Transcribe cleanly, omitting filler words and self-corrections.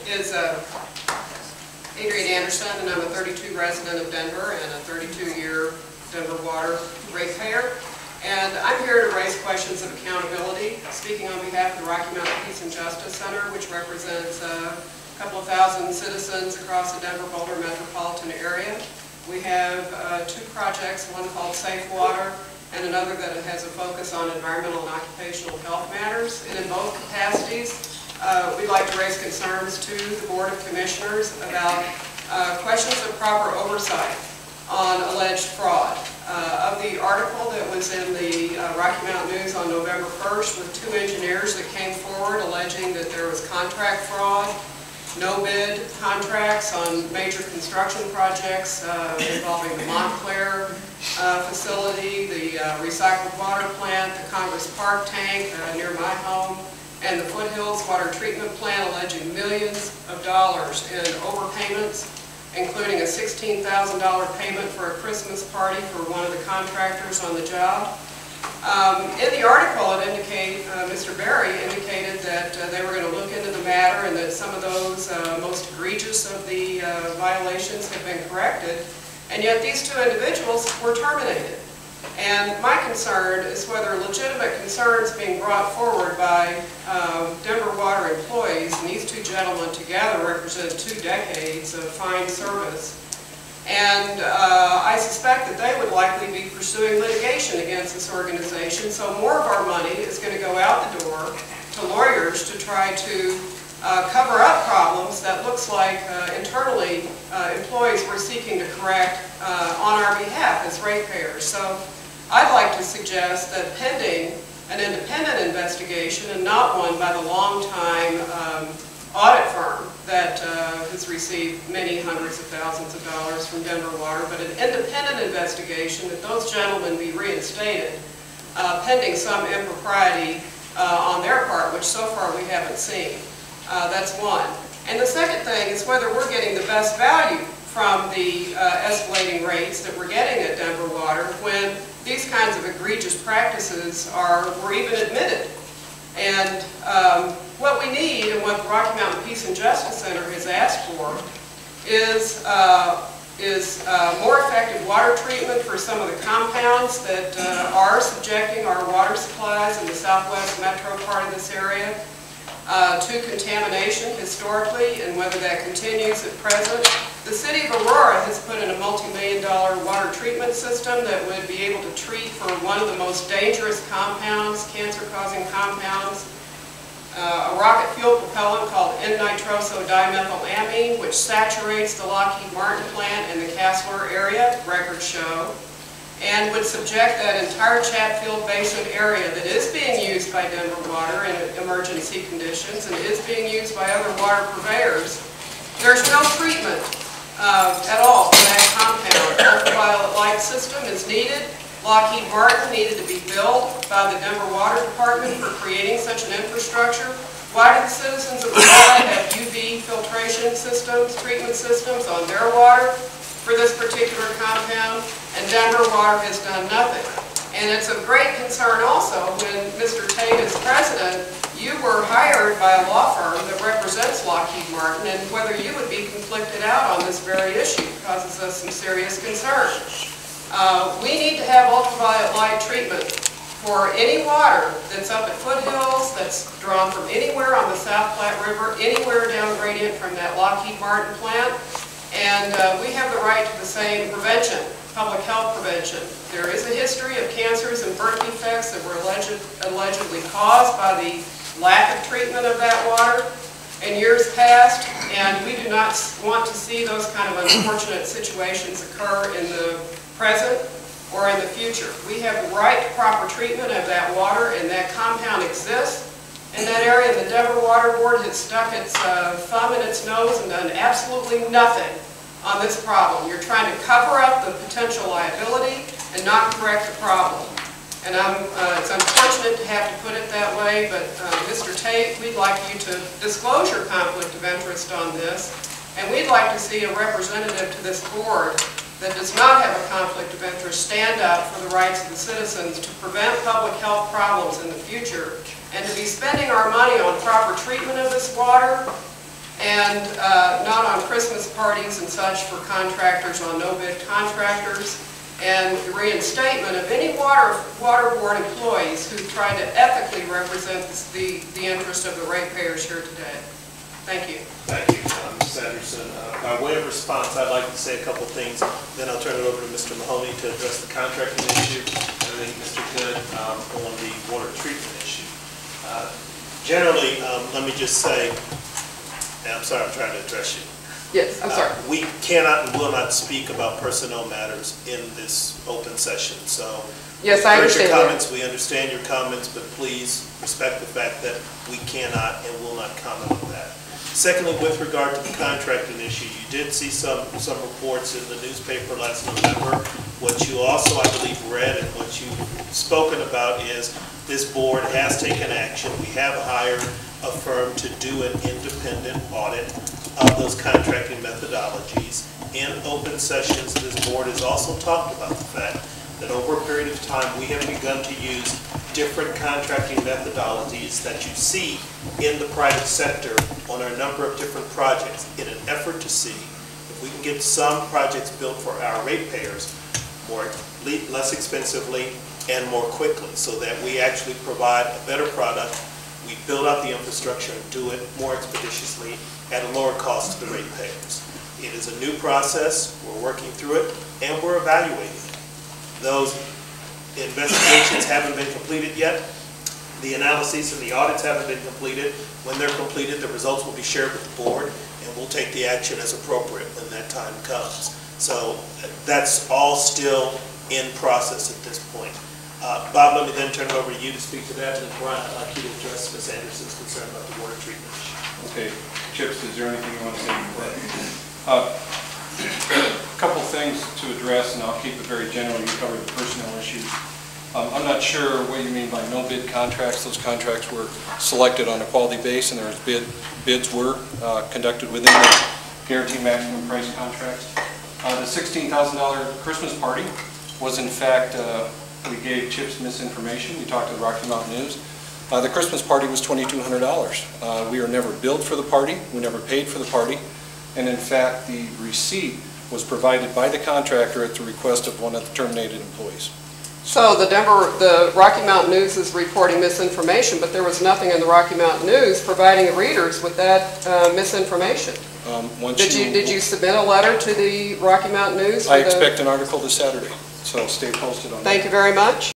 is Adrienne, and I'm a 32 resident of Denver and a 32-year Denver water ratepayer. And I'm here to raise questions of accountability, speaking on behalf of the Rocky Mountain Peace and Justice Center, which represents a couple of thousand citizens across the Denver-Boulder metropolitan area. We have two projects, one called Safe Water and another that has a focus on environmental and occupational health matters. And in both capacities, we'd like to raise concerns to the Board of Commissioners about questions of proper oversight on alleged fraud. Of the article that was in the Rocky Mountain News on November 1st with two engineers that came forward alleging that there was contract fraud, no-bid contracts on major construction projects involving the Montclair facility, the recycled water plant, the Congress Park tank near my home, and the Foothills Water Treatment Plant alleging millions of dollars in overpayments, including a $16,000 payment for a Christmas party for one of the contractors on the job. In the article, Mr. Berry indicated that they were going to look into the matter and that some of those most egregious of the violations have been corrected, and yet these two individuals were terminated. And my concern is whether legitimate concerns being brought forward by Denver Water employees, and these two gentlemen together represent 2 decades of fine service, and I suspect that they would likely be pursuing litigation against this organization, so more of our money is going to go out the door to lawyers to try to cover up problems that looks like internally employees were seeking to correct on our behalf as ratepayers. So I'd like to suggest that pending an independent investigation and not one by the long-time audit firm that has received many hundreds of thousands of dollars from Denver Water, but an independent investigation that those gentlemen be reinstated pending some impropriety on their part, which so far we haven't seen. That's one. And the second thing is whether we're getting the best value from the escalating rates that we're getting at Denver Water when these kinds of egregious practices were even admitted. And what we need and what the Rocky Mountain Peace and Justice Center has asked for is more effective water treatment for some of the compounds that are subjecting our water supplies in the southwest metro part of this area to contamination historically, and whether that continues at present. The city of Aurora has put in a multi-million-dollar water treatment system that would be able to treat for one of the most dangerous compounds, cancer-causing compounds, a rocket fuel propellant called N-nitrosodimethylamine, which saturates the Lockheed Martin plant in the Castler area, records show, and would subject that entire Chatfield Basin area that is being used by Denver Water in emergency conditions and is being used by other water purveyors. There's no treatment at all for that compound. Ultraviolet light system is needed. Lockheed Martin needed to be billed by the Denver Water Department for creating such an infrastructure. Why do the citizens of Aurora have UV filtration systems, treatment systems on their water for this particular compound? And Denver Water has done nothing. And it's of great concern also when Mr. Tate is president, you were hired by a law firm that represents Lockheed Martin, and whether you would be conflicted out on this very issue causes us some serious concern. We need to have ultraviolet light treatment for any water that's up at Foothills, that's drawn from anywhere on the South Platte River, anywhere down gradient from that Lockheed Martin plant, and we have the right to the same prevention, public health prevention. There is a history of cancers and birth defects that were allegedly caused by the lack of treatment of that water in years past, and we do not want to see those kind of unfortunate situations occur in the present or in the future. We have the right to proper treatment of that water, and that compound exists in that area. The Denver Water Board has stuck its thumb in its nose and done absolutely nothing on this problem. You're trying to cover up the potential liability and not correct the problem. And it's unfortunate to have to put it that way, but Mr. Tate, we'd like you to disclose your conflict of interest on this, and we'd like to see a representative to this board that does not have a conflict of interest stand up for the rights of the citizens to prevent public health problems in the future, and to be spending our money on proper treatment of this water and not on Christmas parties and such for contractors on no-bid contractors, and the reinstatement of any water board employees who tried to ethically represent the interest of the ratepayers here today. Thank you. Thank you, Ms. Anderson. By way of response, I'd like to say a couple things, then I'll turn it over to Mr. Mahoney to address the contracting issue, and then Mr. Good on the water treatment issue. Generally, let me just say, and I'm sorry, I'm trying to address you. Yes, I'm sorry. We cannot and will not speak about personnel matters in this open session, so yes, I understand your comments. We understand your comments, but please respect the fact that we cannot and will not comment on that. Secondly, with regard to the contracting issue, you did see some reports in the newspaper last November. What you also, I believe, read and what you've spoken about is this board has taken action. We have hired a firm to do an independent audit of those contracting methodologies. In open sessions, this board has also talked about the fact that over a period of time, we have begun to use different contracting methodologies that you see in the private sector on a number of different projects in an effort to see if we can get some projects built for our ratepayers less expensively and more quickly, so that we actually provide a better product, we build out the infrastructure and do it more expeditiously at a lower cost to the ratepayers. It is a new process, we're working through it, and we're evaluating it. Those investigations haven't been completed yet. The analyses and the audits haven't been completed. When they're completed, the results will be shared with the board, and we'll take the action as appropriate when that time comes. So that's all still in process at this point. Bob, let me then turn it over to you to speak to that, and then Brian, I'd like you to address Ms. Anderson's concern about the water treatment issue. Okay, Chips, is there anything you want to say before that? A couple things to address, and I'll keep it very general. You covered the personnel issues. I'm not sure what you mean by no bid contracts. Those contracts were selected on a quality base, and bids were conducted within the guaranteed maximum price contracts. The $16,000 Christmas party was, in fact, we gave Chips misinformation. We talked to the Rocky Mountain News. The Christmas party was $2,200. We were never billed for the party. We never paid for the party. And in fact, the receipt was provided by the contractor at the request of one of the terminated employees. So the Rocky Mountain News is reporting misinformation, but there was nothing in the Rocky Mountain News providing the readers with that misinformation. Did you submit a letter to the Rocky Mountain News? I expect an article this Saturday, so stay posted on that. Thank you very much.